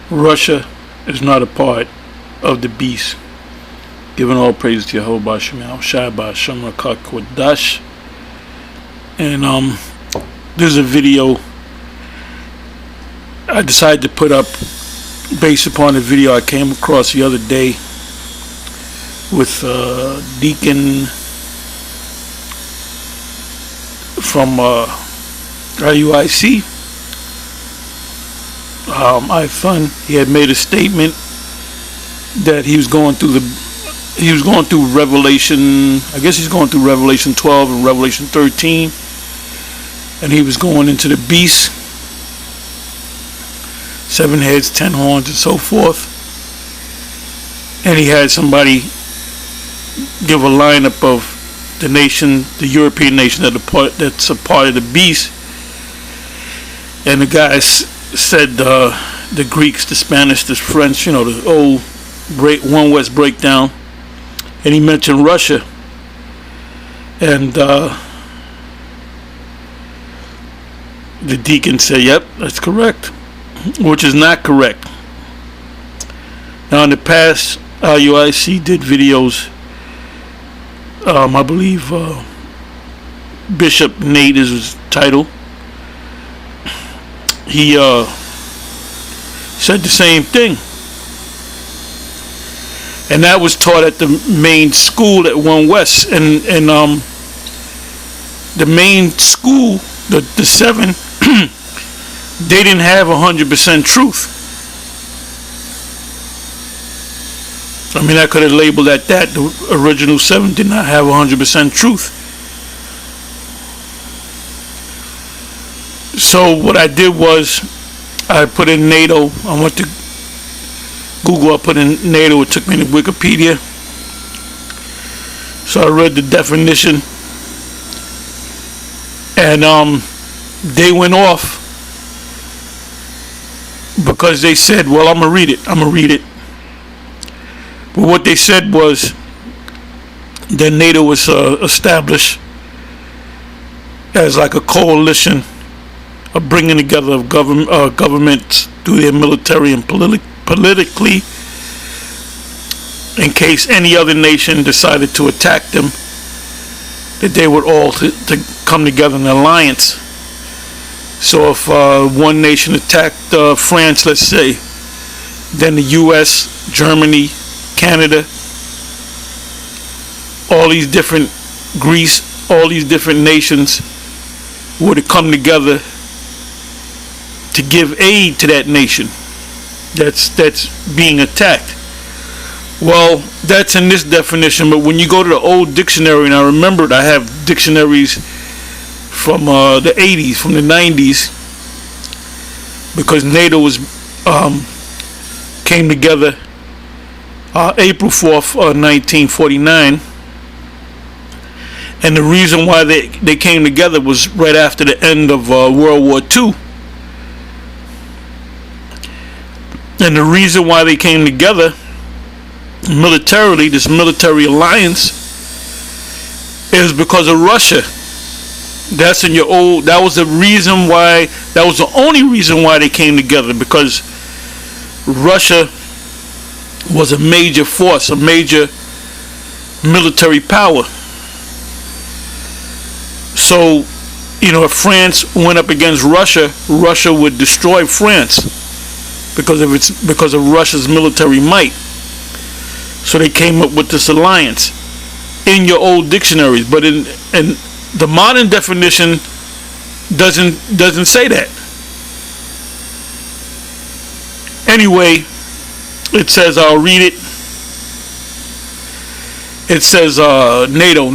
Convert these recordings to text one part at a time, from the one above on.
Russia is not a part of the beast. Giving all praise to Yehovah Shemal Shabbat Shemra Kodash. And there's a video I decided to put up based upon a video I came across the other day with Deacon from IUIC. I fun. He had made a statement that he was going through Revelation. I guess he's going through Revelation 12 and Revelation 13, and he was going into the beast, 7 heads, 10 horns, and so forth. And he had somebody give a lineup of the nation, the European nation that's a part of the beast, and the guys said the Greeks, the Spanish, the French, the old One West breakdown, and he mentioned Russia, and the deacon said, "Yep, that's correct," which is not correct. Now, in the past, IUIC did videos. I believe Bishop Nate is his title. He said the same thing, and that was taught at the main school at One West, and the main school, the 7, they didn't have 100% truth. I mean, I could have labeled that the original 7 did not have 100% truth. So what I did was I put in NATO. I went to Google. I put in NATO. It took me to Wikipedia. So I read the definition, and they went off because they said, "Well, I'm gonna read it. But what they said was that NATO was established as like a coalition of bringing together of governments through their military and politically, in case any other nation decided to attack them, that they would all to come together in an alliance. So if one nation attacked France, let's say, then the U.S., Germany, Canada, all these different Greece, all these different nations would have come together to give aid to that nation that's being attacked. Well, that's in this definition, but when you go to the old dictionary, and I remembered I have dictionaries from the 80s, from the 90s, because NATO was came together April 4th, 1949, and the reason why they came together was right after the end of World War II. And the reason why they came together militarily, this military alliance, is because of Russia. That was the reason why, that was the only reason why they came together, because Russia was a major force, a major military power. So, if France went up against Russia, Russia would destroy France because of Russia's military might. So they came up with this alliance in your old dictionaries, but in the modern definition doesn't say that. Anyway, it says, I'll read it. It says NATO,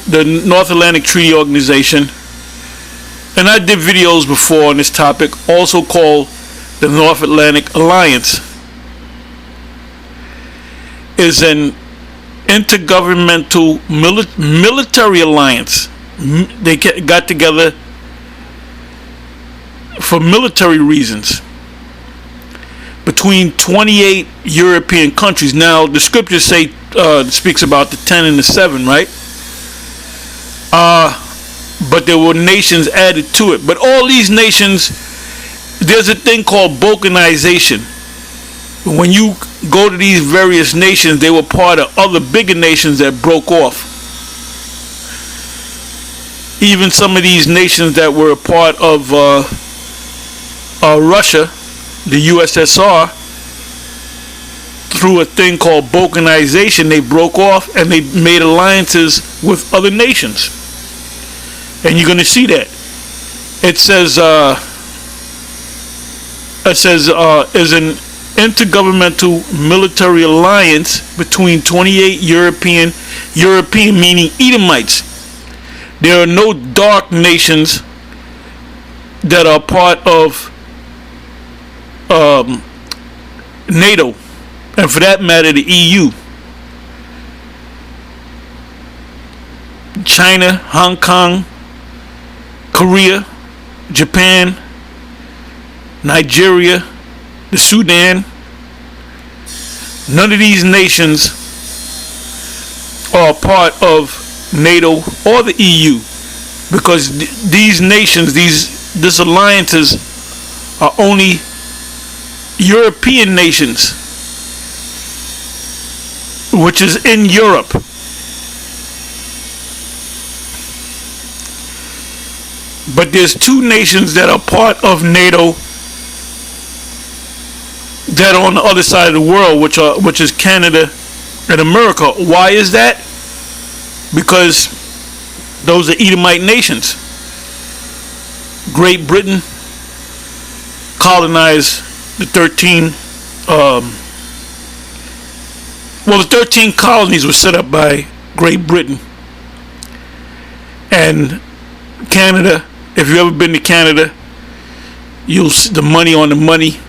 the North Atlantic Treaty Organization, and I did videos before on this topic, also called the North Atlantic Alliance, is an intergovernmental military alliance. They got together for military reasons between 28 European countries. Now, the scriptures speaks about the 10 and the 7, right? But there were nations added to it. But all these nations, there's a thing called balkanization. When you go to these various nations, they were part of other bigger nations that broke off. Even some of these nations that were a part of Russia, the USSR, through a thing called balkanization, they broke off and they made alliances with other nations. And you're going to see that. It says is an intergovernmental military alliance between 28 European meaning Edomites. There are no dark nations that are part of NATO, and for that matter, the EU. China, Hong Kong, Korea, Japan, Nigeria, the Sudan. None of these nations are part of NATO or the EU, because these nations, this alliances, are only European nations, which is in Europe. But there's two nations that are part of NATO that are on the other side of the world, which is Canada and America. Why is that? Because those are Edomite nations. Great Britain colonized the 13 the 13 colonies were set up by Great Britain. And Canada, if you've ever been to Canada, you'll see the money on the money.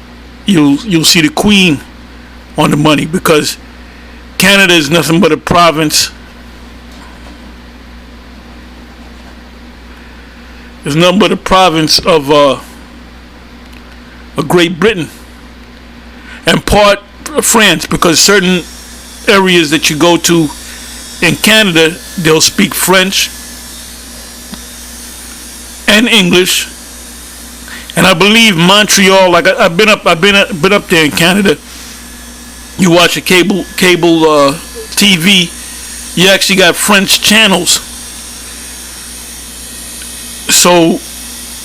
You'll see the Queen on the money, because Canada is nothing but a province. It's nothing but a province of Great Britain and part of France, because certain areas that you go to in Canada, they'll speak French and English. And I believe Montreal, like I've been up there in Canada. You watch a cable TV, you actually got French channels. So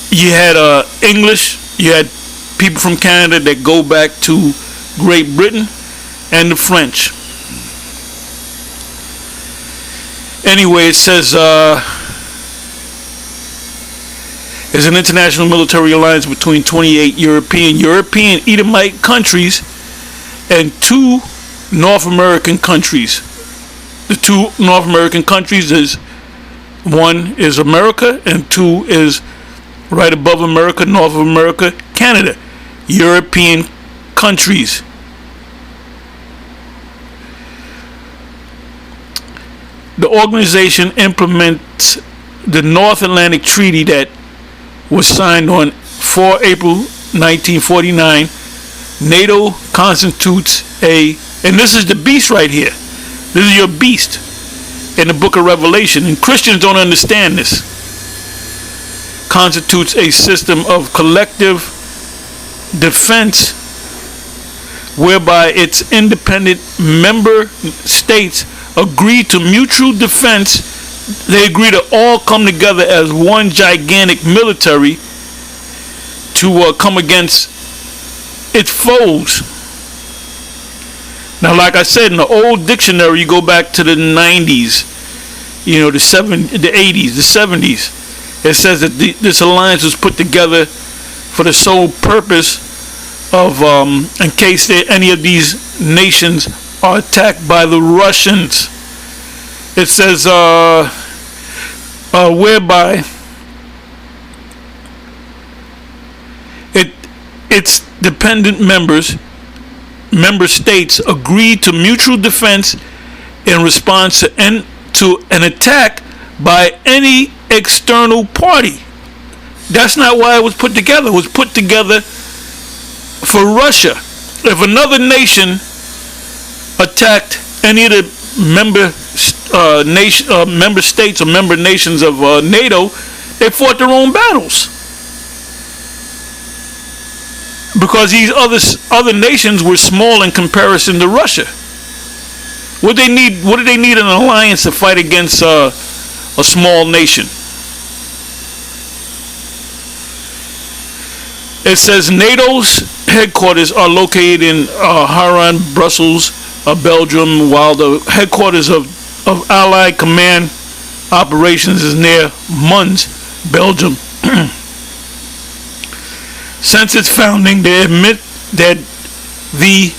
you had English, you had people from Canada that go back to Great Britain, and the French. Anyway, it says is an international military alliance between 28 European Edomite countries and 2 North American countries. The 2 North American countries is, 1 is America, and 2 is right above America, North of America, Canada. European countries. The organization implements the North Atlantic Treaty that was signed on 4 April 1949. NATO constitutes and this is the beast right here. This is your beast in the book of Revelation, and Christians don't understand this. Constitutes a system of collective defense whereby its independent member states agree to mutual defense. They agree to all come together as one gigantic military to come against its foes. Now, like I said, in the old dictionary, you go back to the 90s, the 80s, the 70s. It says that this alliance was put together for the sole purpose of, in case any of these nations are attacked by the Russians. It says, whereby its dependent member states agree to mutual defense in response to an attack by any external party. That's not why it was put together. It was put together for Russia. If another nation attacked any of the member states or member nations of NATO, they fought their own battles. because these other nations were small in comparison to Russia. What do they need an alliance to fight against a small nation? It says NATO's headquarters are located in Haran, Brussels, Belgium, while the headquarters of Allied Command Operations is near Mons, Belgium. Since its founding, they admit that the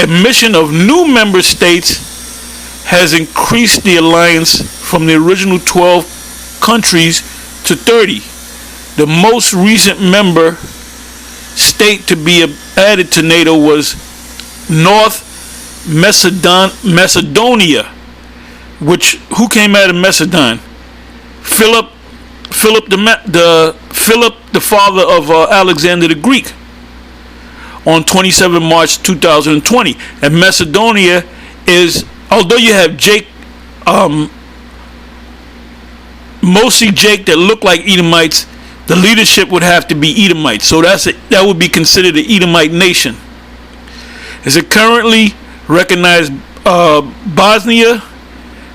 admission of new member states has increased the alliance from the original 12 countries to 30. The most recent member state to be added to NATO was North Macedonia, who came out of Macedon? Philip, the father of Alexander the Greek, on 27 March 2020. And Macedonia is, although you have mostly Jake that look like Edomites, the leadership would have to be Edomites. So that would be considered an Edomite nation. Is it currently recognized Bosnia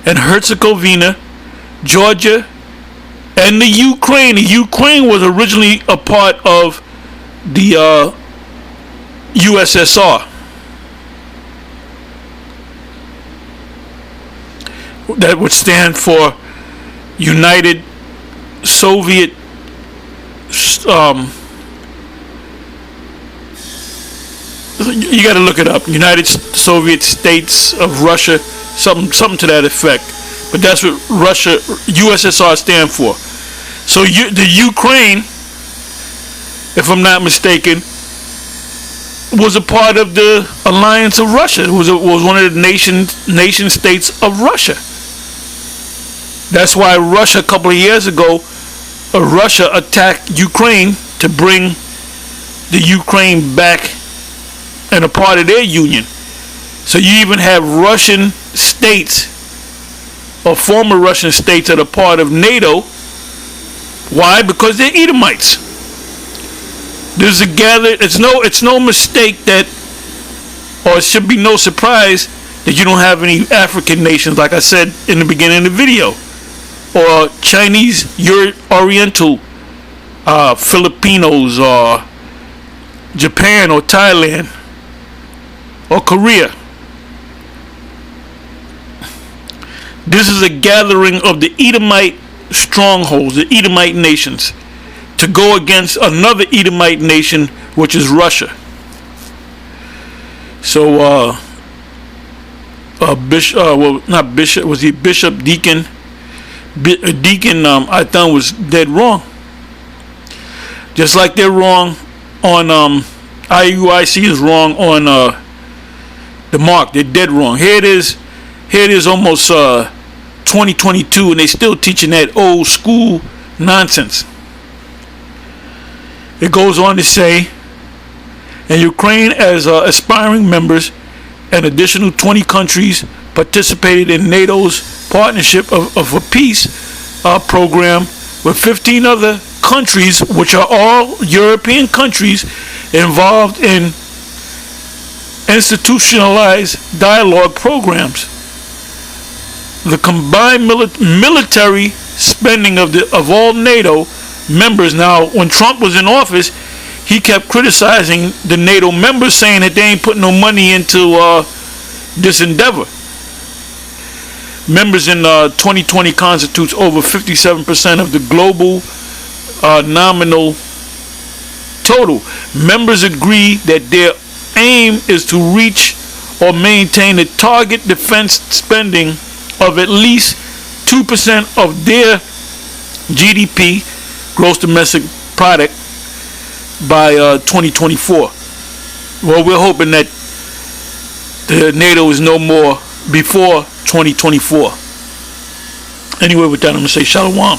and Herzegovina, Georgia, and the Ukraine. The Ukraine was originally a part of the USSR. That would stand for United Soviet you got to look it up. United Soviet States of Russia, something to that effect. But that's what USSR stand for. So the Ukraine, if I'm not mistaken, was a part of the alliance of Russia. It was one of the nation states of Russia. That's why Russia, a couple of years ago, Russia attacked Ukraine to bring the Ukraine back and a part of their union. So you even have Russian states or former Russian states that are part of NATO. Why? Because they're Edomites. It's no mistake that, or it should be no surprise that you don't have any African nations, like I said in the beginning of the video, or Chinese, Oriental, Filipinos, or Japan, or Thailand, or Korea. This is a gathering of the Edomite strongholds, the Edomite nations, to go against another Edomite nation, which is Russia. So, Deacon I thought was dead wrong. Just like they're wrong on IUIC is wrong on the mark. They're dead wrong. Here it is almost 2022 and they still teaching that old school nonsense. It goes on to say, in Ukraine, as aspiring members, an additional 20 countries participated in NATO's partnership of a peace program with 15 other countries, which are all European countries, involved in institutionalized dialogue programs. The combined military spending of all NATO members. Now, when Trump was in office, he kept criticizing the NATO members, saying that they ain't putting no money into this endeavor. Members in 2020 constitutes over 57% of the global nominal total. Members agree that their aim is to reach or maintain a target defense spending of at least 2% of their GDP, gross domestic product, by 2024. Well, we're hoping that the NATO is no more before 2024. Anyway, with that, I'm going to say shalom.